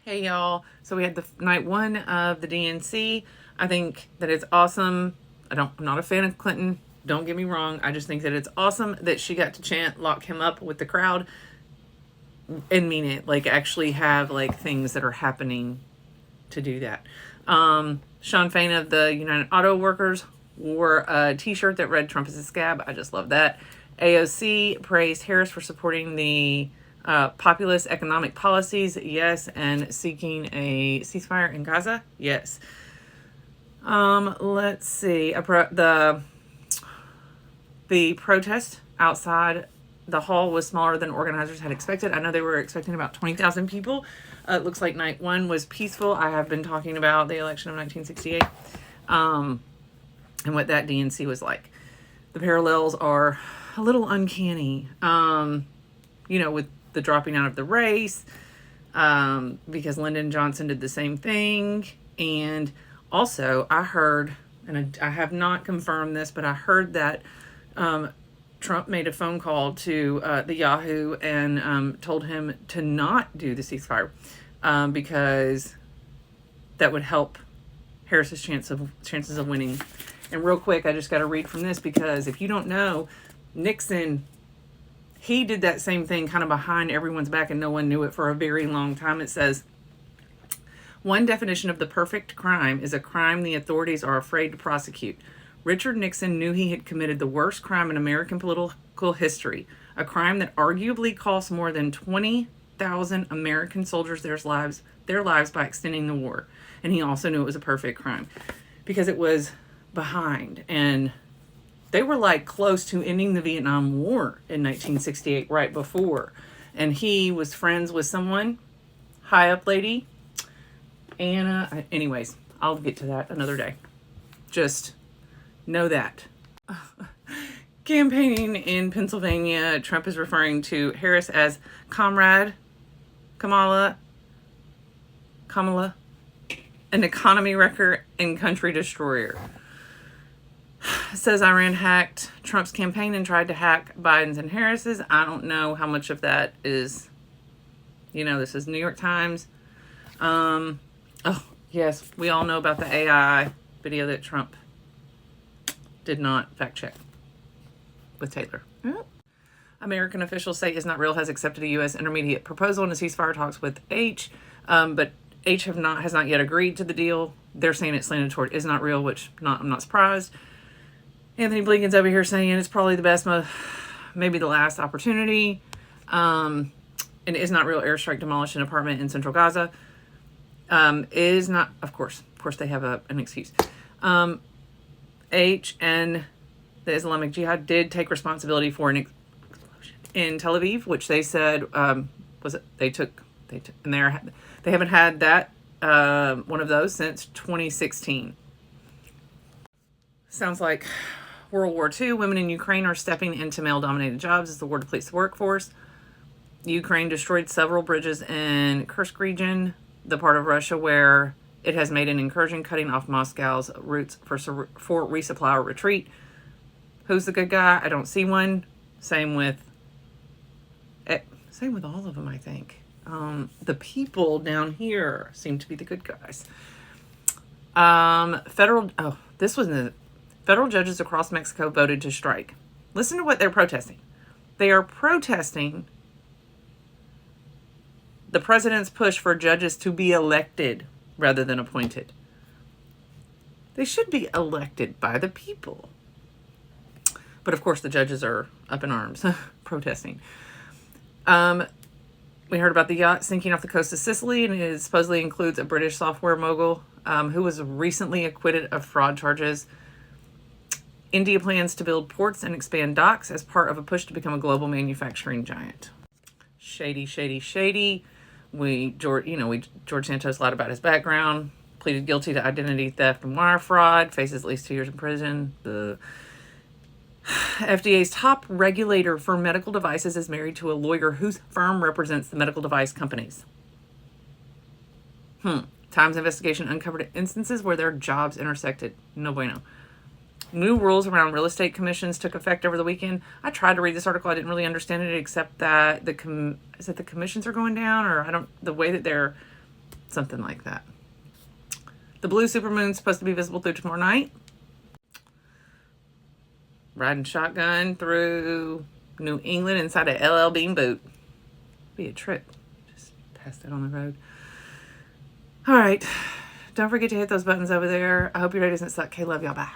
Hey y'all. So we had the night one of the DNC. I think that it's awesome. I'm not a fan of Clinton. Don't get me wrong. I just think that it's awesome that she got to chant "lock him up" with the crowd and mean it. Like actually have like things that are happening to do that. Sean Fain of the United Auto Workers wore a t-shirt that read "Trump is a scab." I just love that. AOC praised Harris for supporting the populist economic policies, yes, and seeking a ceasefire in Gaza, yes. Let's see. The protest outside the hall was smaller than organizers had expected. I know they were expecting about 20,000 people. It looks like night one was peaceful. I have been talking about the election of 1968 and what that DNC was like. The parallels are a little uncanny, with the dropping out of the race, because Lyndon Johnson did the same thing. And also, I heard, and I have not confirmed this, but I heard that Trump made a phone call to the Yahoo and told him to not do the ceasefire because that would help Harris's chances of winning. And real quick, I just got to read from this because if you don't know, Nixon, he did that same thing kind of behind everyone's back and no one knew it for a very long time. It says, one definition of the perfect crime is a crime the authorities are afraid to prosecute. Richard Nixon knew he had committed the worst crime in American political history, a crime that arguably cost more than 20,000 American soldiers their lives by extending the war. And he also knew it was a perfect crime because it was behind, and they were like close to ending the Vietnam War in 1968, right before. And he was friends with someone, high up lady, Anna. Anyways, I'll get to that another day. Just know that. Campaigning in Pennsylvania, Trump is referring to Harris as Kamala, an economy wrecker and country destroyer. Says Iran hacked Trump's campaign and tried to hack Biden's and Harris's. I don't know how much of that is, this is New York Times. Oh, yes, we all know about the AI video that Trump did not fact check with Taylor. American officials say Is Not Real has accepted a U.S. intermediate proposal in a ceasefire talks with H, but H has not yet agreed to the deal. They're saying it's slanted toward Is Not Real, which I'm not surprised. Anthony Blinken's over here saying it's probably the best, maybe the last opportunity. And Is Not Real airstrike demolished an apartment in central Gaza. Is not, of course they have an excuse. H and the Islamic Jihad did take responsibility for an explosion in Tel Aviv, which they said they took, and they haven't had that one of those since 2016. Sounds like World War II. Women in Ukraine are stepping into male-dominated jobs as the war depletes the workforce. Ukraine destroyed several bridges in Kursk region, the part of Russia where it has made an incursion, cutting off Moscow's routes for resupply or retreat. Who's the good guy? I don't see one. Same with all of them, I think. The people down here seem to be the good guys. Federal judges across Mexico voted to strike. Listen to what they're protesting. They are protesting the president's push for judges to be elected rather than appointed. They should be elected by the people. But of course the judges are up in arms protesting. We heard about the yacht sinking off the coast of Sicily, and it supposedly includes a British software mogul who was recently acquitted of fraud charges. India plans to build ports and expand docks as part of a push to become a global manufacturing giant. Shady. George Santos lied about his background, pleaded guilty to identity theft and wire fraud, faces at least 2 years in prison. The FDA's top regulator for medical devices is married to a lawyer whose firm represents the medical device companies. Times investigation uncovered instances where their jobs intersected. No bueno. New rules around real estate commissions took effect over the weekend. I tried to read this article. I didn't really understand it, except that the commissions are going down, or the way that they're Something like that. The blue supermoon's supposed to be visible through tomorrow night. Riding shotgun through New England inside a LL Bean boot. Be a trip. Just pass that on the road. All right. Don't forget to hit those buttons over there. I hope your day doesn't suck. Okay, love y'all. Bye.